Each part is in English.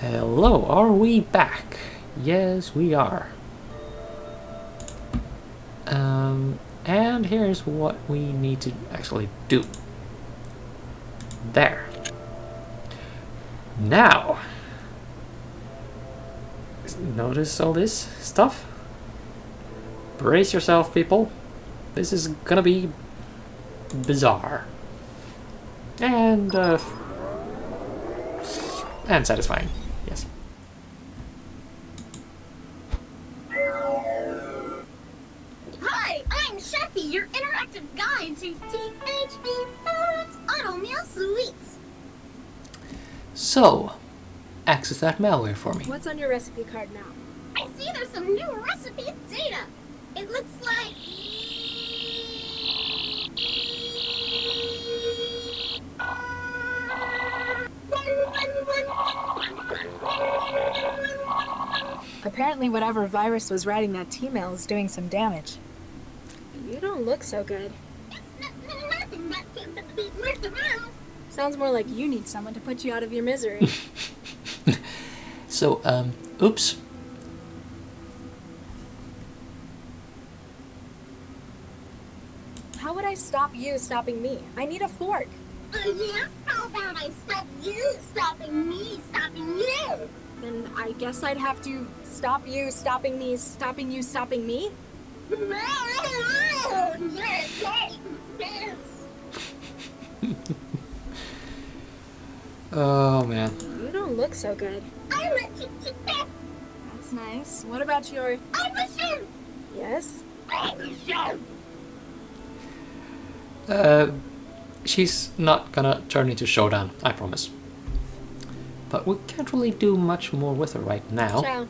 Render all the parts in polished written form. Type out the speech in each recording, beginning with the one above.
Hello, are we back? Yes, we are. And here's what we need to actually do. There. Now, notice all this stuff? Brace yourself, people. This is gonna be bizarre. And satisfying. Yes. Hi, I'm Sheffy, your interactive guide to THB Foods Auto Meal Sweets. So, access that malware for me. What's on your recipe card now? I see there's some new recipe data. It looks like... Apparently whatever virus was writing that T-mail is doing some damage. You don't look so good. Nothing that can be worth around. Sounds more like you need someone to put you out of your misery. So, oops. How would I stop you stopping me? I need a fork. Yeah? How about I stop you stopping me stopping you? Then I guess I'd have to stop you stopping me stopping you stopping me? You're a dirty bitch. Oh man. You don't look so good. I'm a chicken. That's nice. What about your... I'm a chef. Yes? I'm a chef. She's not gonna turn into Showdown, I promise. But we can't really do much more with her right now. Ciao.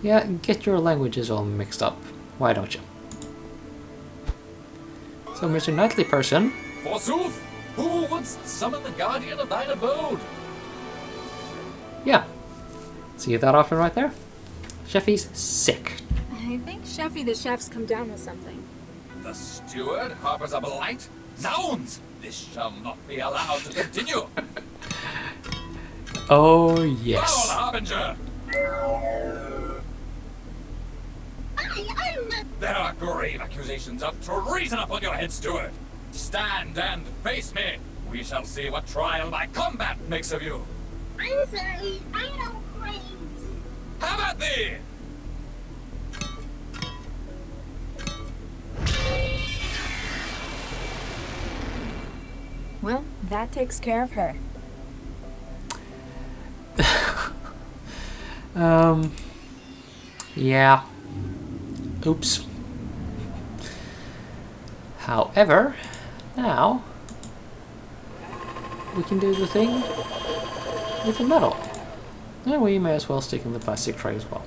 Yeah, get your languages all mixed up. Why don't you? So, Mr. Knightly Person. Forsooth, who wouldst summon the guardian of thine abode? Yeah. See that often right there? Sheffy's sick. I think Sheffy the chef's come down with something. The steward harbors a blight? Zounds! This shall not be allowed to continue! Oh, yes. Foul harbinger! There are grave accusations of treason upon your head, steward. Stand and face me. We shall see what trial by combat makes of you. I'm sorry, I don't crave. Have at thee! Well, that takes care of her. Yeah. Oops. However, now we can do the thing with the metal. And we may as well stick in the plastic tray as well.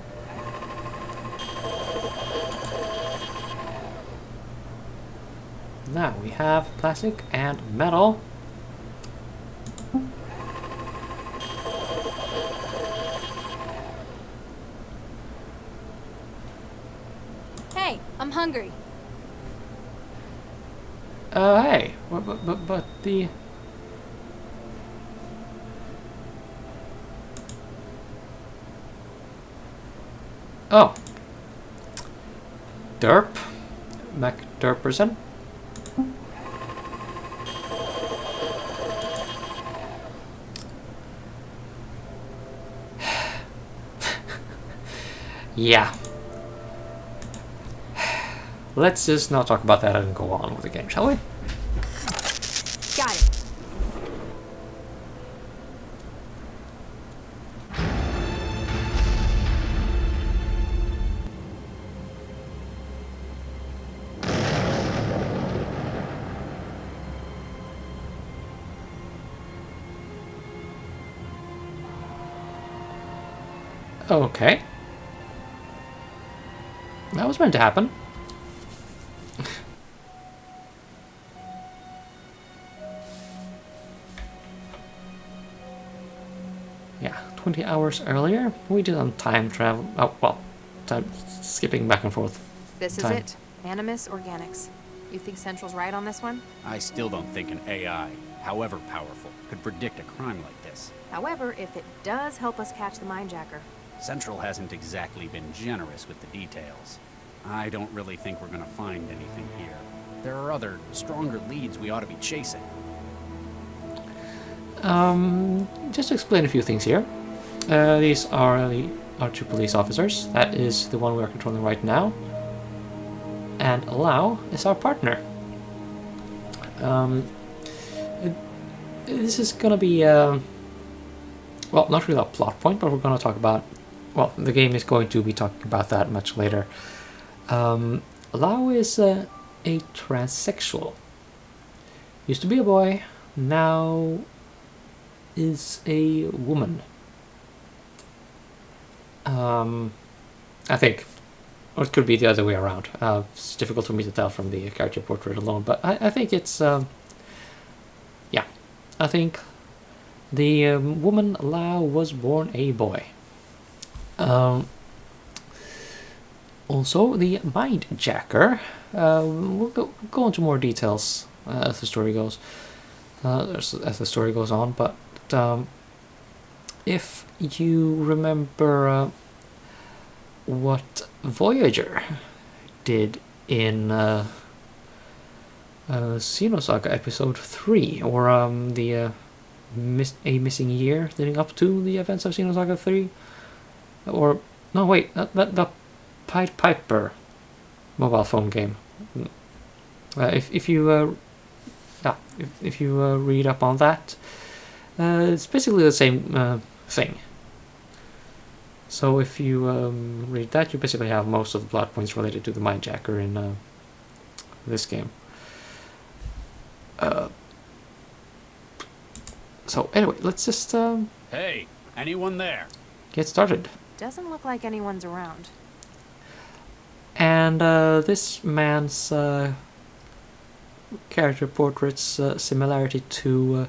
Now we have plastic and metal. Hey, I'm hungry. Hey, but the... Oh. Derp. MacDerperson. Yeah. Let's just not talk about that and go on with the game, shall we? Got it. Okay. That was meant to happen. Yeah, 20 hours earlier. We did on time travel. Oh, well, time skipping back and forth. This is Time. it. Animus Organics. You think Central's right on this one? I still don't think an AI, however powerful, could predict a crime like this. However, if it does help us catch the mindjacker. Central hasn't exactly been generous with the details. I don't really think we're gonna find anything here. There are other, stronger leads we ought to be chasing. Just to explain a few things here. These are our two police officers. That is the one we are controlling right now. And Lau is our partner. This is gonna be, well, not really a plot point, but we're gonna talk about, well, the game is going to be talking about that much later. Lau is a transsexual. Used to be a boy, now is a woman. I think. Or it could be the other way around. It's difficult for me to tell from the character portrait alone, but I think it's, yeah. I think the woman Lau was born a boy. Also, the mindjacker. We'll go into more details as the story goes. As the story goes on, but if you remember what Voyager did in Xenosaga episode 3, or the A Missing Year leading up to the events of Xenosaga 3, or no, wait, the Pied Piper mobile phone game. If you read up on that, it's basically the same thing. So if you read that, you basically have most of the plot points related to the mindjacker in this game. So anyway, let's just Hey, anyone there? get started. Doesn't look like anyone's around. And this man's character portraits similarity to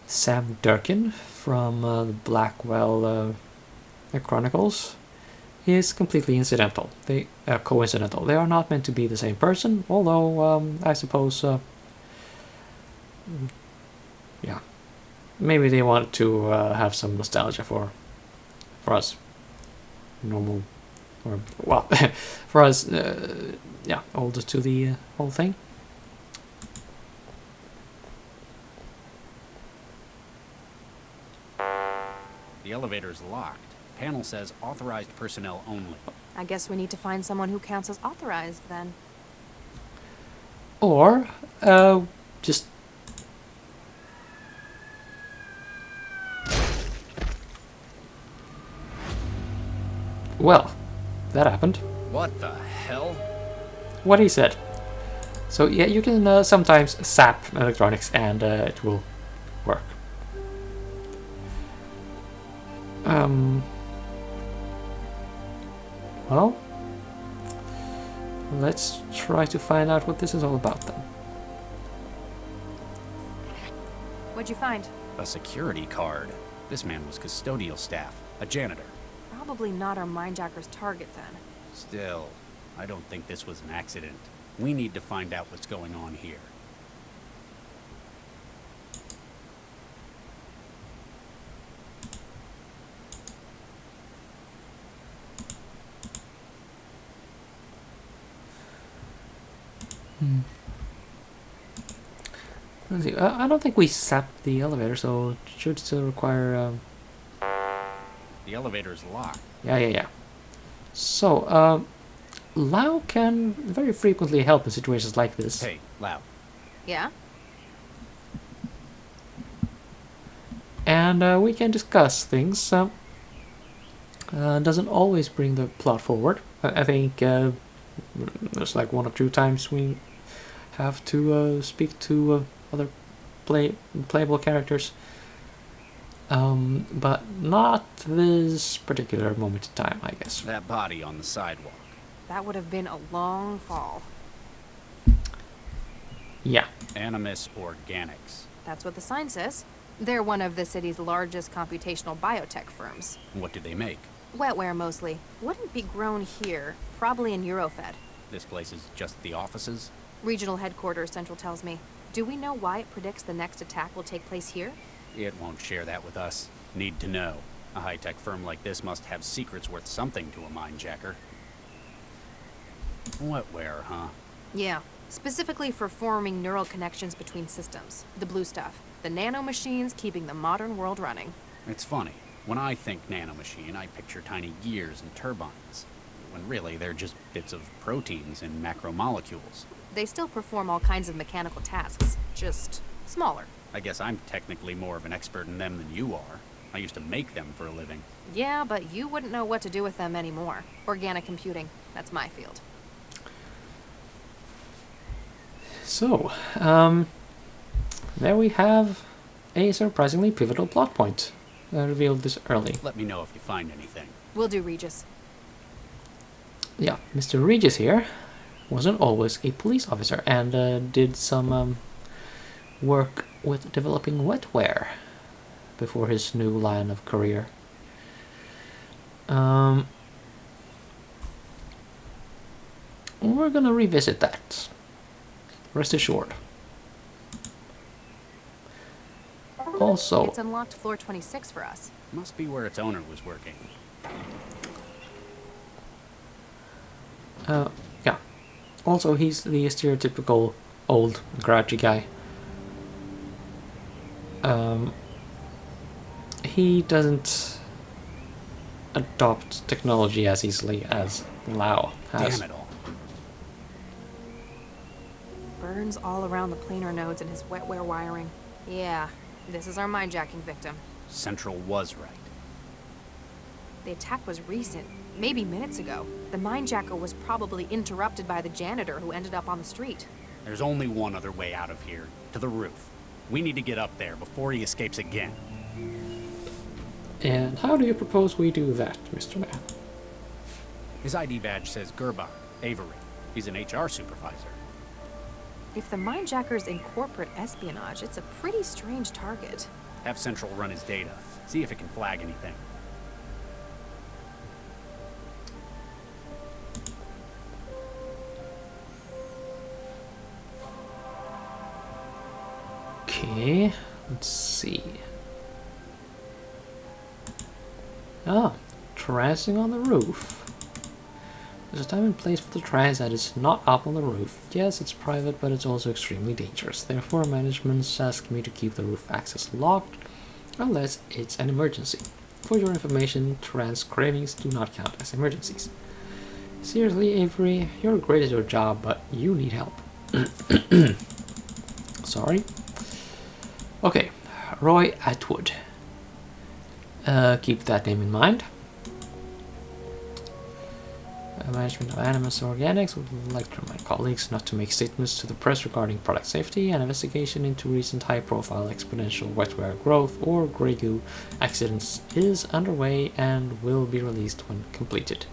Sam Durkin from the Blackwell Chronicles is completely incidental. They are coincidental. They are not meant to be the same person, although I suppose yeah, maybe they want to have some nostalgia for us normal, or well, for us yeah, oldest to the whole thing. The elevator's locked. Panel says authorized personnel only. I guess we need to find someone who counts as authorized then. Or just well, that happened. What the hell? What he said. So yeah, you can sometimes sap electronics and it will work. Well, let's try to find out what this is all about then. What'd you find? A security card. This man was custodial staff, a janitor. Probably not our mindjacker's target then. Still, I don't think this was an accident. We need to find out what's going on here. Let's see. I don't think we sapped the elevator, so it should still require. The elevator's locked. Yeah. So, Lau can very frequently help in situations like this. Hey, Lau. Yeah? And we can discuss things. Doesn't always bring the plot forward. I think there's like 1 or 2 times we have to speak to other playable characters. But not this particular moment in time, I guess. That body on the sidewalk. That would have been a long fall. Yeah. Animus Organics. That's what the sign says. They're one of the city's largest computational biotech firms. What do they make? Wetware mostly. Wouldn't be grown here. Probably in Eurofed. This place is just the offices? Regional headquarters, Central tells me. Do we know why it predicts the next attack will take place here? It won't share that with us. Need to know. A high-tech firm like this must have secrets worth something to a mindjacker. Wetware, huh? Yeah, specifically for forming neural connections between systems. The blue stuff. The nanomachines keeping the modern world running. It's funny. When I think nanomachine, I picture tiny gears and turbines. When really, they're just bits of proteins and macromolecules. They still perform all kinds of mechanical tasks, just smaller. I guess I'm technically more of an expert in them than you are. I used to make them for a living. Yeah, but you wouldn't know what to do with them anymore. Organic computing, that's my field. So, there we have a surprisingly pivotal plot point revealed this early. Let me know if you find anything. Will do, Regis. Yeah, Mr. Regis here wasn't always a police officer and did some work with developing wetware before his new line of career. We're gonna revisit that. Rest assured. Also, It's unlocked floor 26 for us. Must be where its owner was working. yeah. Also, he's the stereotypical old grouchy guy. He doesn't adopt technology as easily as Lao has. Damn it all. Burns all around the planar nodes in his wetware wiring. Yeah, this is our mindjacking victim. Central was right. The attack was recent, maybe minutes ago. The mindjacker was probably interrupted by the janitor who ended up on the street. There's only one other way out of here, to the roof. We need to get up there before he escapes again. And how do you propose we do that, Mr. Man? His ID badge says Gerbach, Avery. He's an HR supervisor. If the mindjacker's in corporate espionage, it's a pretty strange target. Have Central run his data. See if it can flag anything. Okay, let's see. Ah, terracing on the roof. There's a time and place for the terrace that is not up on the roof. Yes, it's private, but it's also extremely dangerous. Therefore, management asked me to keep the roof access locked unless it's an emergency. For your information, terrace cravings do not count as emergencies. Seriously, Avery, you're great at your job, but you need help. Sorry. Okay, Roy Atwood. Keep that name in mind. Management of Animus Organics would like to remind colleagues not to make statements to the press regarding product safety. An investigation into recent high-profile exponential wetware growth or grey goo accidents is underway and will be released when completed.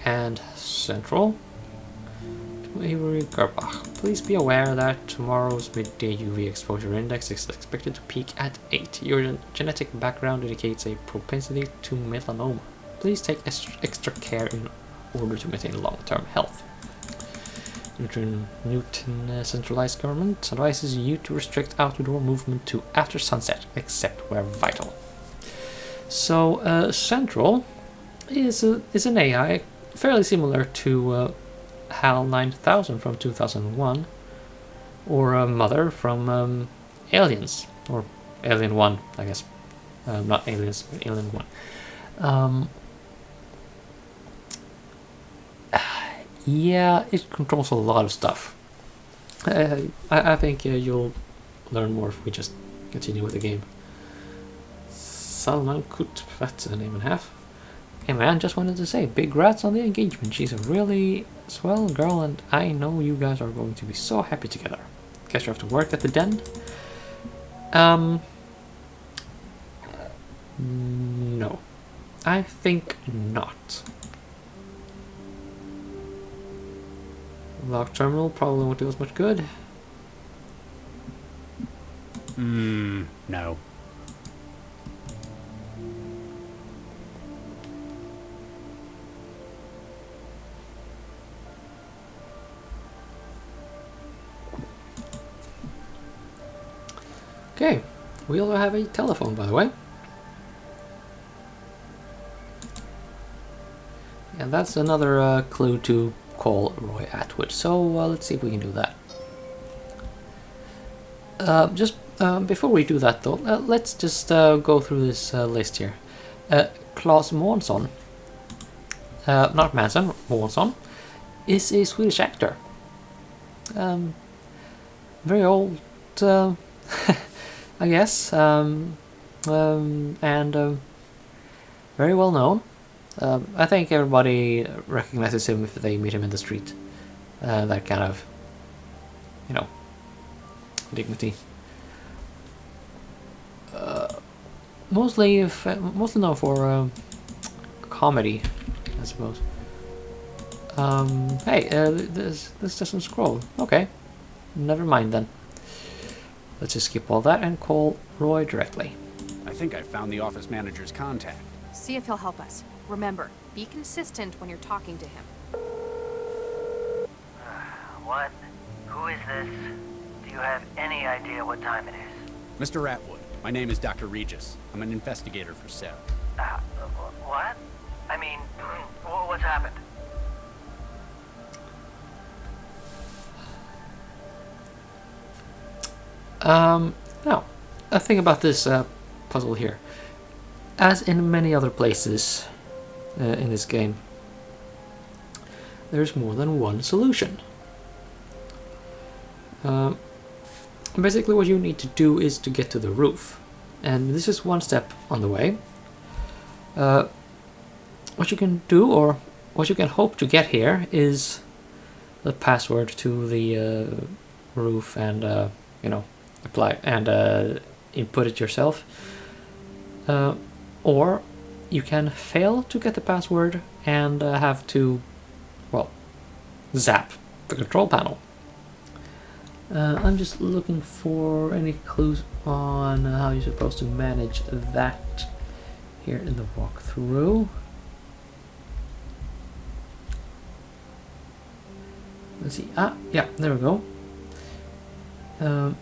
And Central to Avery Gerbach. Please be aware that tomorrow's midday UV exposure index is expected to peak at 8. Your genetic background indicates a propensity to melanoma. Please take extra care in order to maintain long-term health. Newton centralized government advises you to restrict outdoor movement to after sunset, except where vital. So Central is an AI fairly similar to HAL 9000 from 2001, or Mother from Aliens, or Alien 1, I guess. Not Aliens, but Alien 1. Yeah, it controls a lot of stuff. I think you'll learn more if we just continue with the game. Salman Kut, that's a name and a half. Hey man, just wanted to say, big rats on the engagement. She's a really swell girl and I know you guys are going to be so happy together. Guess you have to work at the den? No. I think not. Lock terminal probably won't do as much good. No. Okay, we also have a telephone, by the way. And that's another clue to call Roy Atwood. So let's see if we can do that. Just before we do that, though, let's just go through this list here. Claes Månsson, not Manson, Månsson, is a Swedish actor. Very old, I guess, and very well known. I think everybody recognizes him if they meet him in the street. That kind of, you know, dignity. Mostly known for comedy, I suppose. Hey, this doesn't scroll. Okay, never mind then. Let's just skip all that and call Roy directly. I think I found the office manager's contact. See if he'll help us. Remember, be consistent when you're talking to him. What? Who is this? Do you have any idea what time it is? Mr. Atwood, my name is Dr. Regis. I'm an investigator for Sarah. What? I mean, what's happened? Now, a thing about this puzzle here. As in many other places in this game, there's more than one solution. Basically what you need to do is to get to the roof. And this is one step on the way. What you can do, or what you can hope to get here, is the password to the roof and, you know, apply and input it yourself. Or you can fail to get the password and have to, well, zap the control panel. I'm just looking for any clues on how you're supposed to manage that here in the walkthrough. Let's see. Ah, yeah, there we go. I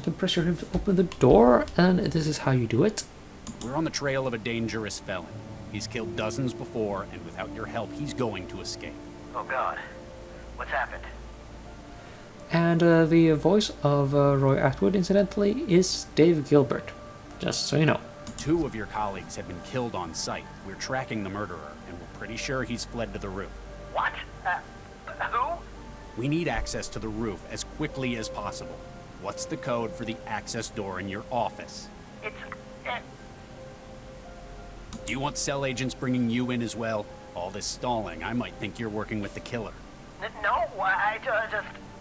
can pressure him to open the door, and this is how you do it. We're on the trail of a dangerous felon. He's killed dozens before, and without your help, he's going to escape. Oh God. What's happened? And the voice of Roy Atwood, incidentally, is Dave Gilbert. Just so you know. 2 of your colleagues have been killed on site. We're tracking the murderer, and we're pretty sure he's fled to the roof. What? Who? We need access to the roof as quickly as possible. What's the code for the access door in your office? It's... Do you want cell agents bringing you in as well? All this stalling, I might think you're working with the killer. No, I just...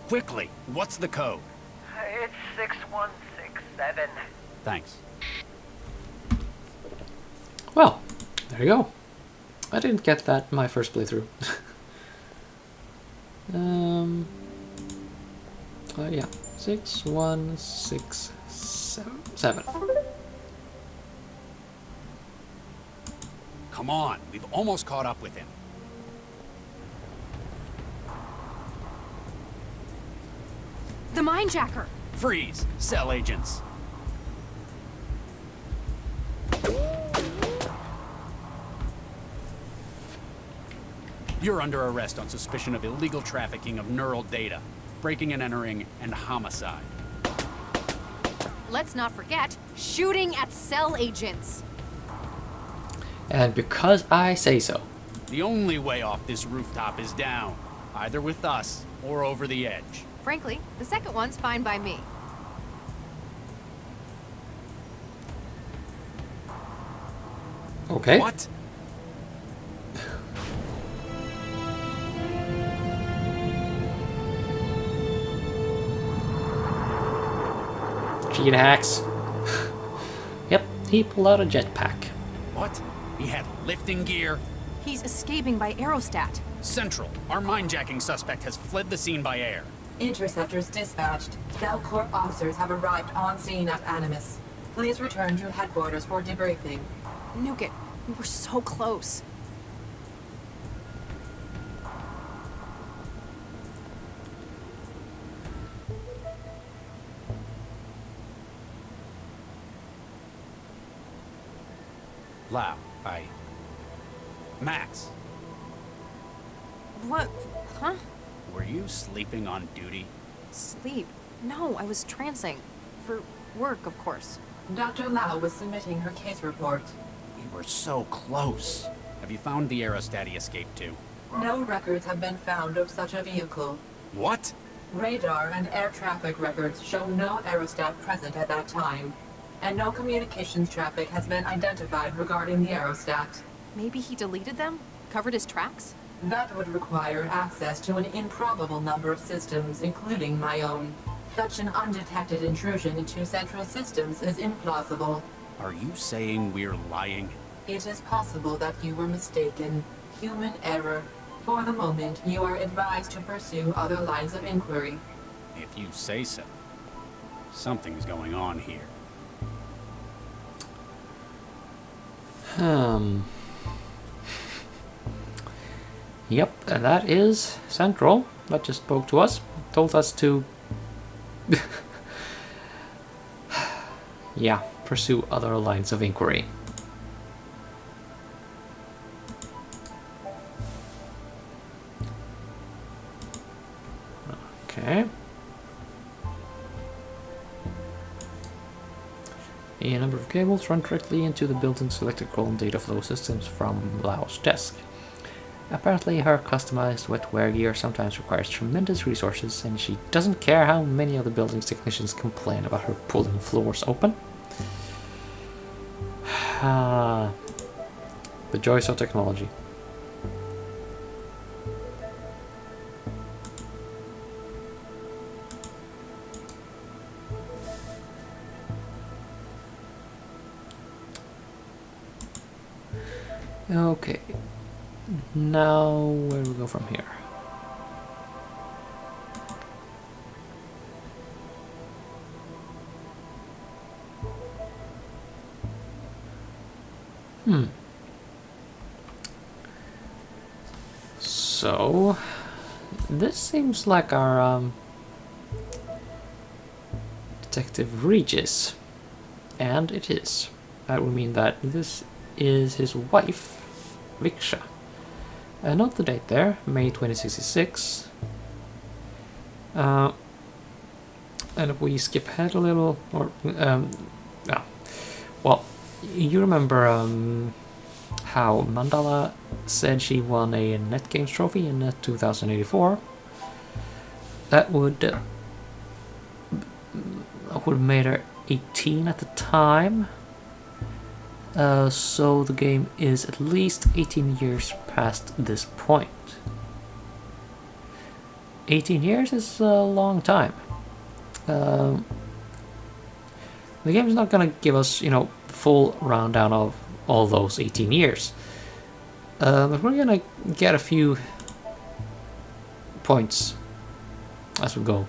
Quickly, what's the code? It's 6167. Thanks. Well, there you go. I didn't get that in my first playthrough. Yeah, 6167. Come on, we've almost caught up with him. The minejacker! Freeze! Cell agents! You're under arrest on suspicion of illegal trafficking of neural data, breaking and entering, and homicide. Let's not forget, shooting at cell agents. And because I say so. The only way off this rooftop is down, either with us or over the edge. Frankly, the second one's fine by me. Okay. What? Cheat hacks. Yep, he pulled out a jetpack. What? He had lifting gear? He's escaping by aerostat. Central, our minejacking suspect has fled the scene by air. Interceptors dispatched. Delcorp officers have arrived on scene at Animus. Please return to headquarters for debriefing. Nuke it. We were so close. Lau, Max, What? Huh? were you sleeping on duty? Sleep? No, I was trancing. For work, of course. Dr. Lau was submitting her case report. We were so close. Have you found the aerostat he escaped to? No records have been found of such a vehicle. What? Radar and air traffic records show no aerostat present at that time, and no communications traffic has been identified regarding the aerostat. Maybe he deleted them? Covered his tracks? That would require access to an improbable number of systems, including my own. Such an undetected intrusion into central systems is implausible. Are you saying we're lying? It is possible that you were mistaken. Human error. For the moment, you are advised to pursue other lines of inquiry. If you say so. Something's going on here. Yep, and that is Central that just spoke to us. Told us to yeah, pursue other lines of inquiry. Okay. A number of cables run directly into the building's electrical and data flow systems from Lau's desk. Apparently her customized wetware gear sometimes requires tremendous resources, and she doesn't care how many of the building's technicians complain about her pulling floors open. The joys of technology. Okay, now where do we go from here? So, this seems like our Detective Regis, and it is. That would mean that this is his wife, Viksha. Note the date there, May 2066. And if we skip ahead a little, or well, you remember how Mandala said she won a NetGames trophy in 2084. That would have made her 18 at the time. So the game is at least 18 years past this point. 18 years is a long time. The game's not gonna give us, full rundown of all those 18 years. But we're gonna get a few points as we go.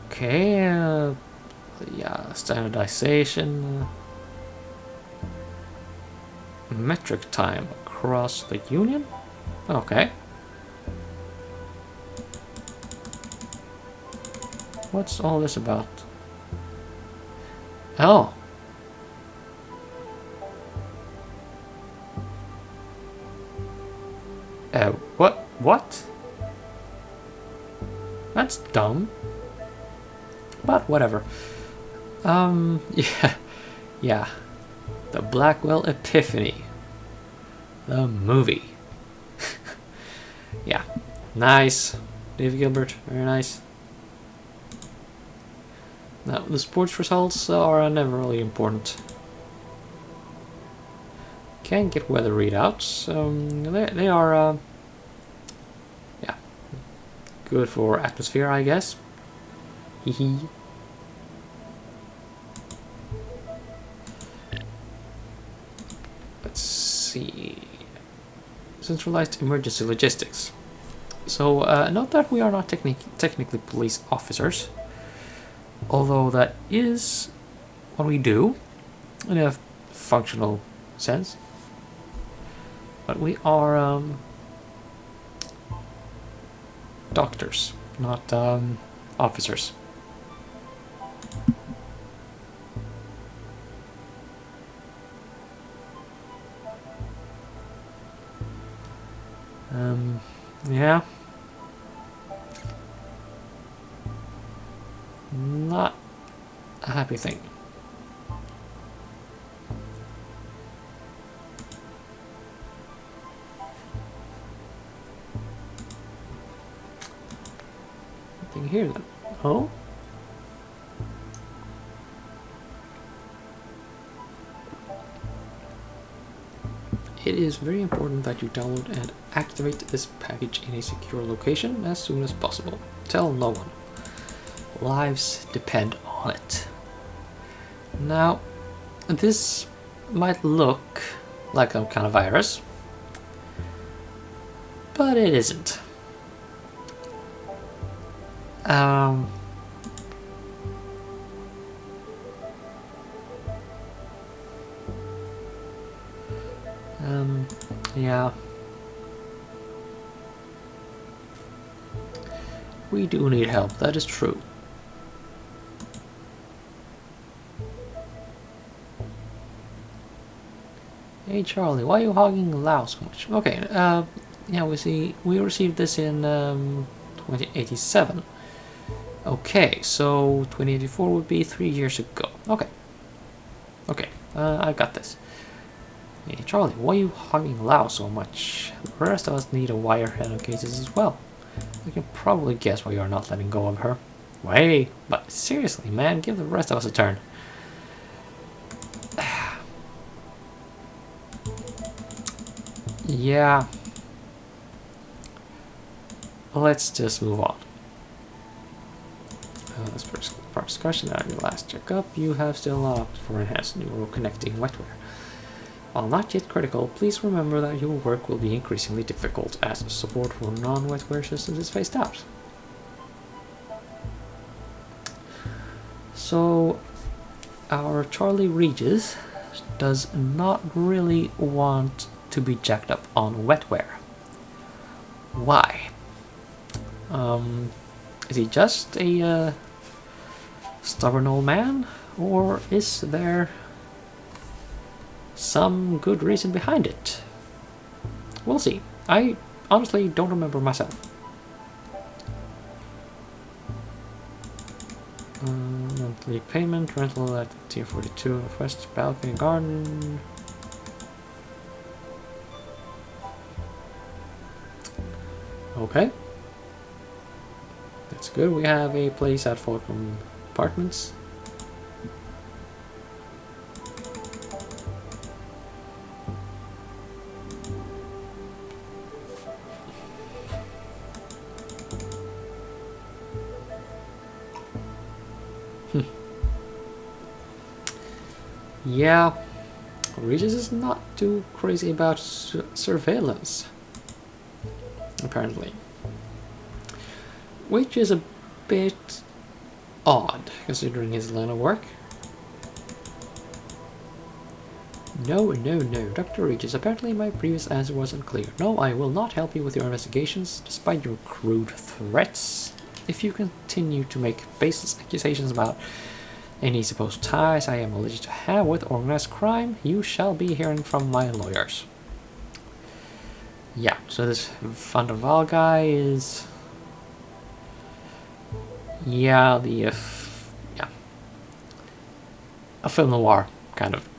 Okay, yeah, standardization. Metric time across the Union? Okay. What's all this about? Oh. What? That's dumb. But whatever. Yeah. The Blackwell Epiphany. The movie. Yeah. Nice. Dave Gilbert, very nice. Now, the sports results are never really important. Can get weather readouts. They are, yeah, good for atmosphere, I guess. Hee. Let's see. Centralized emergency logistics. So, note that we are not technically police officers. Although that is what we do in a functional sense. But we are doctors, not officers. Yeah. Not a happy thing. Nothing here then. Oh? It is very important that you download and activate this package in a secure location as soon as possible. Tell no one. Lives depend on it. Now, this might look like some kind of virus, but it isn't. Yeah. We do need help, that is true. Hey Charlie, why are you hogging Lao so much? Okay, yeah, we received this in 2087. Okay, so 2084 would be 3 years ago. Okay. Okay, I got this. Hey Charlie, why are you hogging Lao so much? The rest of us need a wire head on cases as well. I can probably guess why you're not letting go of her. Wait, but seriously, man, give the rest of us a turn. Yeah. Let's just move on. As per discussion at your last checkup, you have still opted for enhanced neural connecting wetware. While not yet critical, please remember that your work will be increasingly difficult as support for non-wetware systems is phased out. So, our Charlie Regis does not really want to be jacked up on wetware. Why? Is he just a stubborn old man, or is there some good reason behind it? We'll see. I honestly don't remember myself. Monthly payment, rental at tier 42 Northwest Balcony Garden. Okay. That's good. We have a place at Fulcrum Apartments. Yeah, Regis is not too crazy about surveillance, apparently. Which is a bit odd, considering his line of work. No, Dr. Regis, apparently my previous answer was unclear. No, I will not help you with your investigations, despite your crude threats. If you continue to make baseless accusations about any supposed ties I am alleged to have with organized crime, you shall be hearing from my lawyers. Yeah, so this Vandalizing guy is... Yeah, a film noir kind of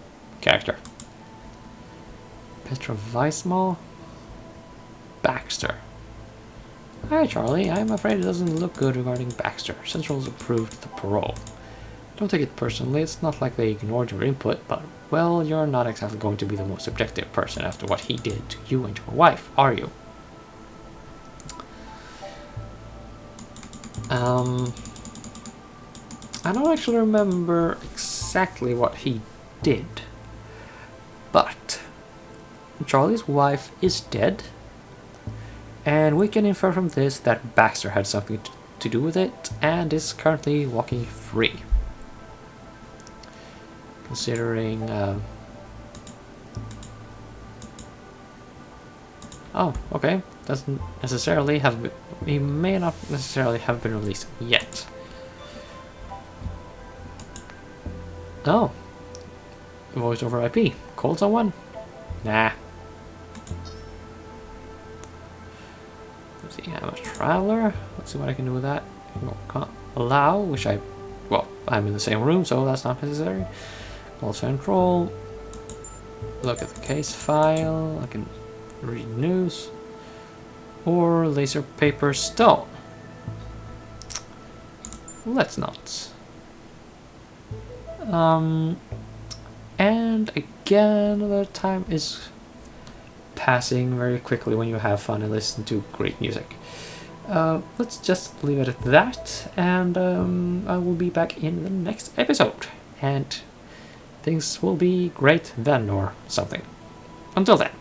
character. Petra Weissmal? Baxter. Hi Charlie, I'm afraid it doesn't look good regarding Baxter. Central's approved the parole. Don't take it personally, it's not like they ignored your input, but, well, you're not exactly going to be the most objective person after what he did to you and your wife, are you? I don't actually remember exactly what he did, but Charlie's wife is dead, and we can infer from this that Baxter had something to do with it and is currently walking free. Considering, oh, okay, doesn't necessarily have been, he may not necessarily have been released yet. Oh, voice over IP, call someone? Nah. Traveler. Let's see what I can do with that. Allow, which well, I'm in the same room, so that's not necessary. Call Central. Look at the case file. I can read news. Or laser paper stone. Let's not. And again, the time is passing very quickly when you have fun and listen to great music. Let's just leave it at that, and I will be back in the next episode, and things will be great then or something. Until then.